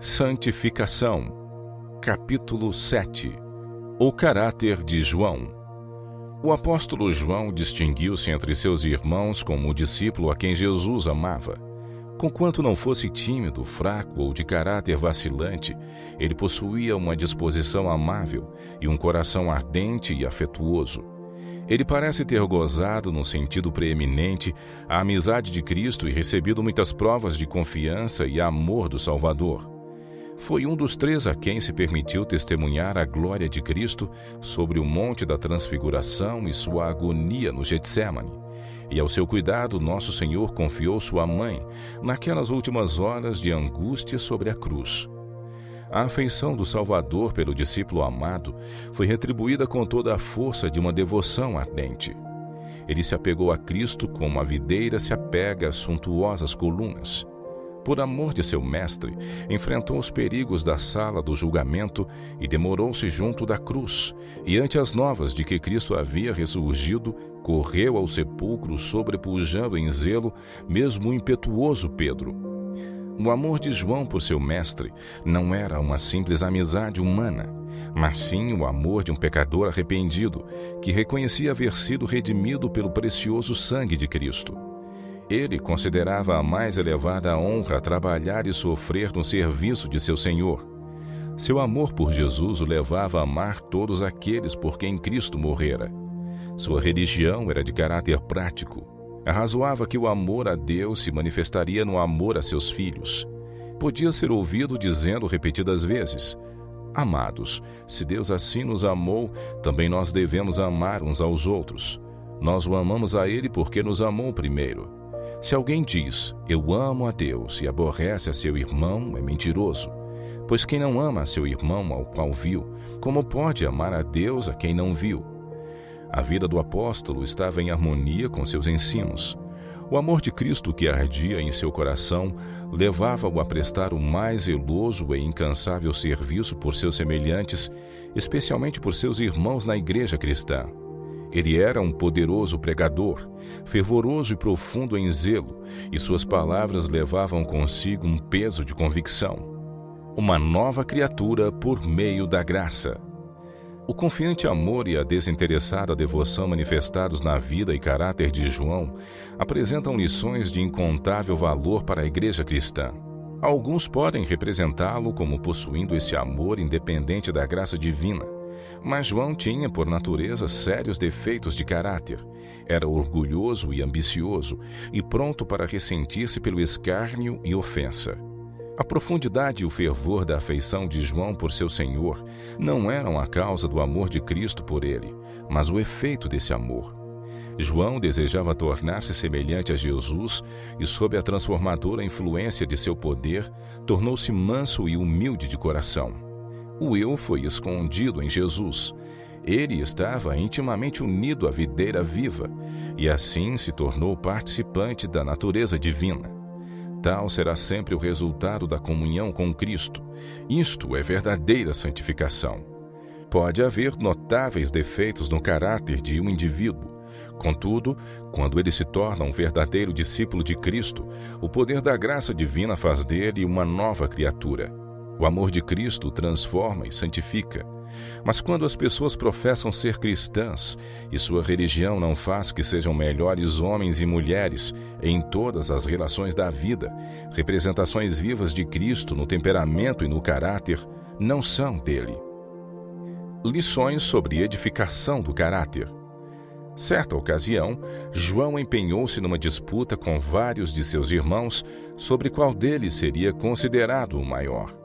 Santificação. Capítulo 7. O caráter de João. O apóstolo João distinguiu-se entre seus irmãos como o discípulo a quem Jesus amava. Conquanto não fosse tímido, fraco ou de caráter vacilante, ele possuía uma disposição amável e um coração ardente e afetuoso. Ele parece ter gozado, no sentido preeminente, a amizade de Cristo e recebido muitas provas de confiança e amor do Salvador. Foi um dos 3 a quem se permitiu testemunhar a glória de Cristo sobre o Monte da Transfiguração e sua agonia no Getsémani. E ao seu cuidado, nosso Senhor confiou sua mãe naquelas últimas horas de angústia sobre a cruz. A afeição do Salvador pelo discípulo amado foi retribuída com toda a força de uma devoção ardente. Ele se apegou a Cristo como a videira se apega às suntuosas colunas. Por amor de seu mestre, enfrentou os perigos da sala do julgamento e demorou-se junto da cruz, e ante as novas de que Cristo havia ressurgido, correu ao sepulcro sobrepujando em zelo mesmo o impetuoso Pedro. O amor de João por seu mestre não era uma simples amizade humana, mas sim o amor de um pecador arrependido, que reconhecia haver sido redimido pelo precioso sangue de Cristo. Ele considerava a mais elevada honra trabalhar e sofrer no serviço de seu Senhor. Seu amor por Jesus o levava a amar todos aqueles por quem Cristo morrera. Sua religião era de caráter prático. Arrazoava que o amor a Deus se manifestaria no amor a seus filhos. Podia ser ouvido dizendo repetidas vezes: Amados, se Deus assim nos amou, também nós devemos amar uns aos outros. Nós o amamos a Ele porque nos amou primeiro. Se alguém diz, eu amo a Deus e aborrece a seu irmão, é mentiroso. Pois quem não ama a seu irmão ao qual viu, como pode amar a Deus a quem não viu? A vida do apóstolo estava em harmonia com seus ensinos. O amor de Cristo que ardia em seu coração levava-o a prestar o mais zeloso e incansável serviço por seus semelhantes, especialmente por seus irmãos na igreja cristã. Ele era um poderoso pregador, fervoroso e profundo em zelo, e suas palavras levavam consigo um peso de convicção. Uma nova criatura por meio da graça. O confiante amor e a desinteressada devoção manifestados na vida e caráter de João apresentam lições de incontável valor para a igreja cristã. Alguns podem representá-lo como possuindo esse amor independente da graça divina. Mas João tinha, por natureza, sérios defeitos de caráter. Era orgulhoso e ambicioso, e pronto para ressentir-se pelo escárnio e ofensa. A profundidade e o fervor da afeição de João por seu Senhor não eram a causa do amor de Cristo por ele, mas o efeito desse amor. João desejava tornar-se semelhante a Jesus e, sob a transformadora influência de seu poder, tornou-se manso e humilde de coração. O eu foi escondido em Jesus. Ele estava intimamente unido à videira viva e assim se tornou participante da natureza divina. Tal será sempre o resultado da comunhão com Cristo. Isto é verdadeira santificação. Pode haver notáveis defeitos no caráter de um indivíduo. Contudo, quando ele se torna um verdadeiro discípulo de Cristo, o poder da graça divina faz dele uma nova criatura. O amor de Cristo transforma e santifica. Mas quando as pessoas professam ser cristãs e sua religião não faz que sejam melhores homens e mulheres em todas as relações da vida, representações vivas de Cristo no temperamento e no caráter, não são dele. Lições sobre edificação do caráter. Certa ocasião, João empenhou-se numa disputa com vários de seus irmãos sobre qual deles seria considerado o maior.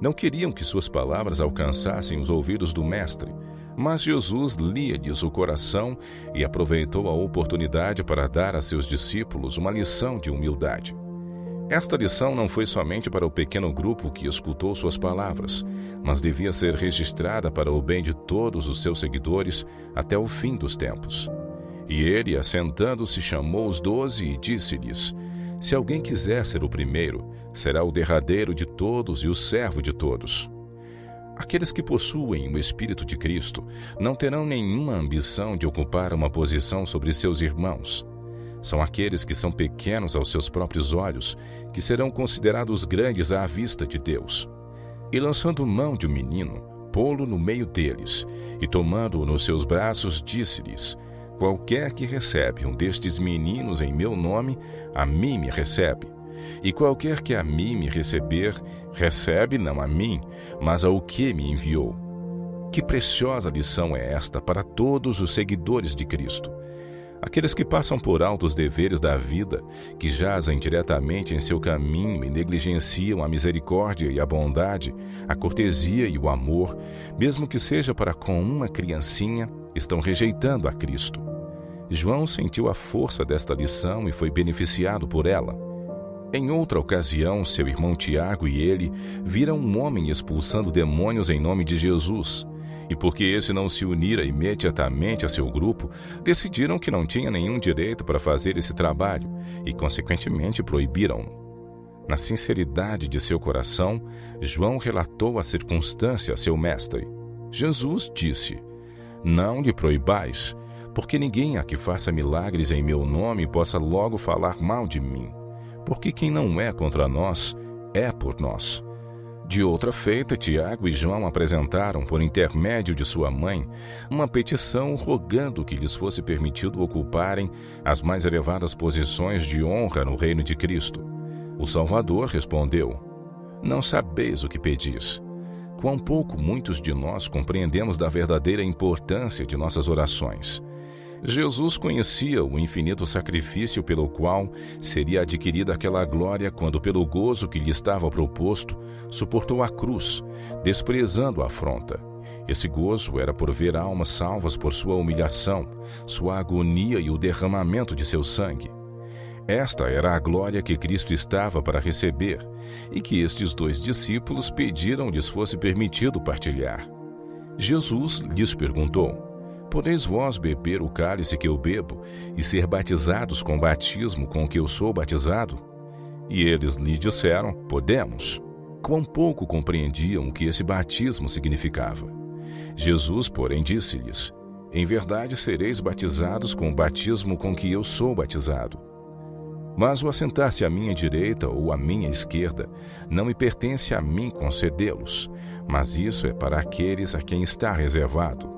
Não queriam que suas palavras alcançassem os ouvidos do Mestre, mas Jesus lia-lhes o coração e aproveitou a oportunidade para dar a seus discípulos uma lição de humildade. Esta lição não foi somente para o pequeno grupo que escutou suas palavras, mas devia ser registrada para o bem de todos os seus seguidores até o fim dos tempos. E ele, assentando-se, chamou os 12 e disse-lhes: Se alguém quiser ser o primeiro, será o derradeiro de todos e o servo de todos. Aqueles que possuem o Espírito de Cristo não terão nenhuma ambição de ocupar uma posição sobre seus irmãos. São aqueles que são pequenos aos seus próprios olhos, que serão considerados grandes à vista de Deus. E lançando mão de um menino, pô-lo no meio deles, e tomando-o nos seus braços, disse-lhes: Qualquer que recebe um destes meninos em meu nome, a mim me recebe. E qualquer que a mim me receber, recebe não a mim, mas ao que me enviou. Que preciosa lição é esta para todos os seguidores de Cristo. Aqueles que passam por alto os deveres da vida, que jazem diretamente em seu caminho e negligenciam a misericórdia e a bondade, a cortesia e o amor, mesmo que seja para com uma criancinha, estão rejeitando a Cristo. João sentiu a força desta lição e foi beneficiado por ela. Em outra ocasião, seu irmão Tiago e ele viram um homem expulsando demônios em nome de Jesus. E porque esse não se unira imediatamente a seu grupo, decidiram que não tinha nenhum direito para fazer esse trabalho e, consequentemente, proibiram-no. Na sinceridade de seu coração, João relatou a circunstância a seu mestre. Jesus disse: Não lhe proibais, porque ninguém há que faça milagres em meu nome possa logo falar mal de mim, porque quem não é contra nós é por nós. De outra feita, Tiago e João apresentaram, por intermédio de sua mãe, uma petição rogando que lhes fosse permitido ocuparem as mais elevadas posições de honra no reino de Cristo. O Salvador respondeu: Não sabeis o que pedis. Quão pouco muitos de nós compreendemos da verdadeira importância de nossas orações. Jesus conhecia o infinito sacrifício pelo qual seria adquirida aquela glória quando, pelo gozo que lhe estava proposto, suportou a cruz, desprezando a afronta. Esse gozo era por ver almas salvas por sua humilhação, sua agonia e o derramamento de seu sangue. Esta era a glória que Cristo estava para receber e que estes 2 discípulos pediram lhes fosse permitido partilhar. Jesus lhes perguntou: Podeis vós beber o cálice que eu bebo e ser batizados com o batismo com que eu sou batizado? E eles lhe disseram: Podemos. Quão pouco compreendiam o que esse batismo significava. Jesus, porém, disse-lhes: Em verdade sereis batizados com o batismo com que eu sou batizado. Mas o assentar-se à minha direita ou à minha esquerda não me pertence a mim concedê-los, mas isso é para aqueles a quem está reservado.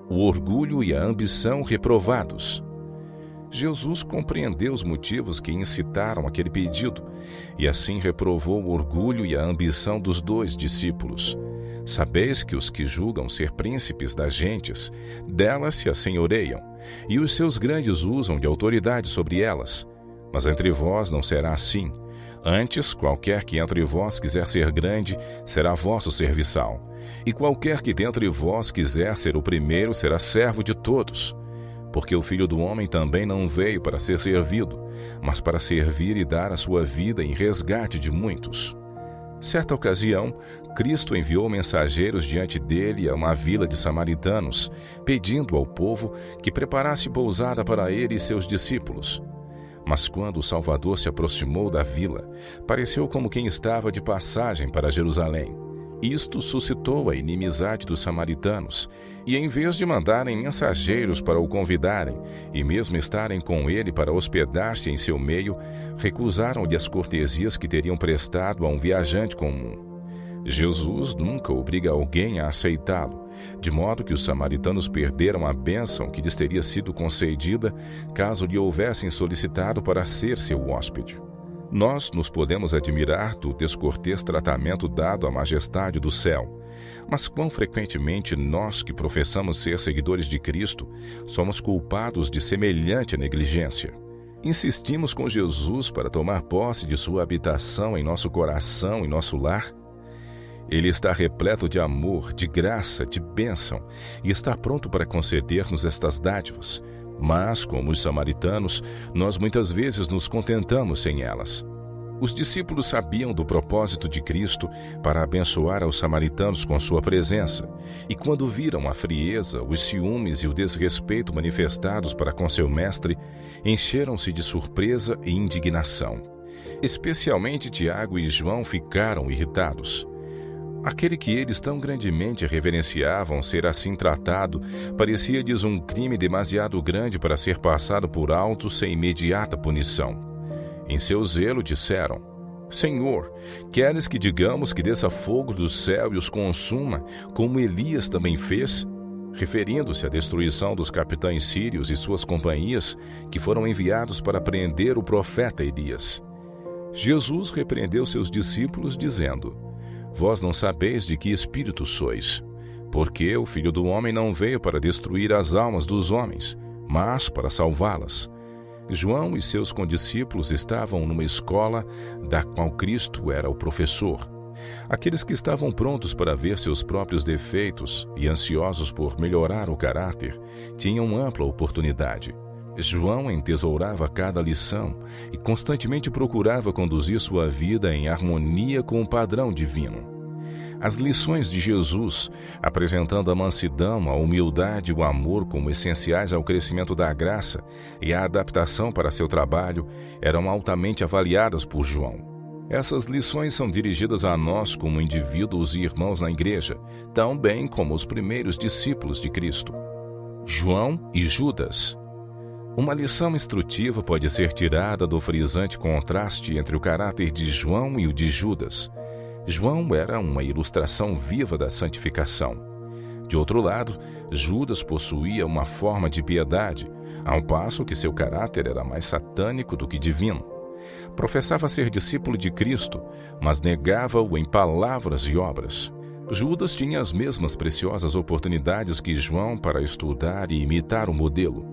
O orgulho e a ambição reprovados. Jesus compreendeu os motivos que incitaram aquele pedido e assim reprovou o orgulho e a ambição dos 2 discípulos. Sabeis que os que julgam ser príncipes das gentes, delas se assenhoreiam, e os seus grandes usam de autoridade sobre elas. Mas entre vós não será assim. Antes, qualquer que entre vós quiser ser grande, será vosso serviçal. E qualquer que dentre vós quiser ser o primeiro, será servo de todos. Porque o Filho do Homem também não veio para ser servido, mas para servir e dar a sua vida em resgate de muitos. Certa ocasião, Cristo enviou mensageiros diante dele a uma vila de samaritanos, pedindo ao povo que preparasse pousada para ele e seus discípulos. Mas quando o Salvador se aproximou da vila, pareceu como quem estava de passagem para Jerusalém. Isto suscitou a inimizade dos samaritanos, e em vez de mandarem mensageiros para o convidarem, e mesmo estarem com ele para hospedar-se em seu meio, recusaram-lhe as cortesias que teriam prestado a um viajante comum. Jesus nunca obriga alguém a aceitá-lo, de modo que os samaritanos perderam a bênção que lhes teria sido concedida caso lhe houvessem solicitado para ser seu hóspede. Nós nos podemos admirar do descortês tratamento dado à majestade do céu, mas quão frequentemente nós que professamos ser seguidores de Cristo somos culpados de semelhante negligência. Insistimos com Jesus para tomar posse de sua habitação em nosso coração e nosso lar. Ele está repleto de amor, de graça, de bênção e está pronto para conceder-nos estas dádivas. Mas, como os samaritanos, nós muitas vezes nos contentamos sem elas. Os discípulos sabiam do propósito de Cristo para abençoar aos samaritanos com sua presença, e quando viram a frieza, os ciúmes e o desrespeito manifestados para com seu mestre, encheram-se de surpresa e indignação. Especialmente Tiago e João ficaram irritados. Aquele que eles tão grandemente reverenciavam ser assim tratado parecia-lhes um crime demasiado grande para ser passado por alto sem imediata punição. Em seu zelo disseram: Senhor, queres que digamos que desça fogo do céu e os consuma, como Elias também fez? Referindo-se à destruição dos capitães sírios e suas companhias, que foram enviados para prender o profeta Elias. Jesus repreendeu seus discípulos, dizendo: Vós não sabeis de que espírito sois, porque o Filho do Homem não veio para destruir as almas dos homens, mas para salvá-las. João e seus condiscípulos estavam numa escola da qual Cristo era o professor. Aqueles que estavam prontos para ver seus próprios defeitos e ansiosos por melhorar o caráter, tinham ampla oportunidade. João entesourava cada lição e constantemente procurava conduzir sua vida em harmonia com o padrão divino. As lições de Jesus, apresentando a mansidão, a humildade e o amor como essenciais ao crescimento da graça e à adaptação para seu trabalho, eram altamente avaliadas por João. Essas lições são dirigidas a nós como indivíduos e irmãos na igreja, tão bem como os primeiros discípulos de Cristo. João e Judas. Uma lição instrutiva pode ser tirada do frisante contraste entre o caráter de João e o de Judas. João era uma ilustração viva da santificação. De outro lado, Judas possuía uma forma de piedade, ao passo que seu caráter era mais satânico do que divino. Professava ser discípulo de Cristo, mas negava-o em palavras e obras. Judas tinha as mesmas preciosas oportunidades que João para estudar e imitar o modelo.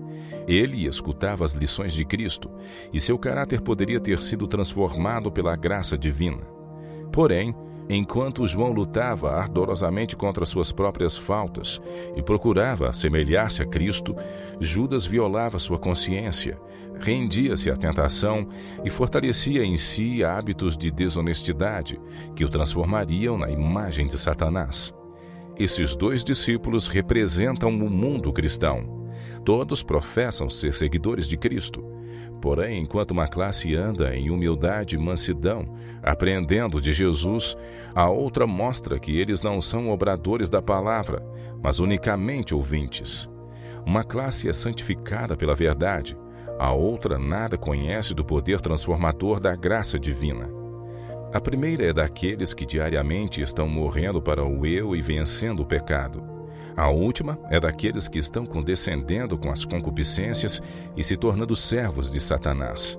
Ele escutava as lições de Cristo, e seu caráter poderia ter sido transformado pela graça divina. Porém, enquanto João lutava ardorosamente contra suas próprias faltas e procurava assemelhar-se a Cristo, Judas violava sua consciência, rendia-se à tentação e fortalecia em si hábitos de desonestidade que o transformariam na imagem de Satanás. Esses dois discípulos representam o mundo cristão. Todos professam ser seguidores de Cristo. Porém, enquanto uma classe anda em humildade e mansidão, aprendendo de Jesus, a outra mostra que eles não são obradores da palavra, mas unicamente ouvintes. Uma classe é santificada pela verdade, a outra nada conhece do poder transformador da graça divina. A primeira é daqueles que diariamente estão morrendo para o eu e vencendo o pecado. A última é daqueles que estão condescendendo com as concupiscências e se tornando servos de Satanás.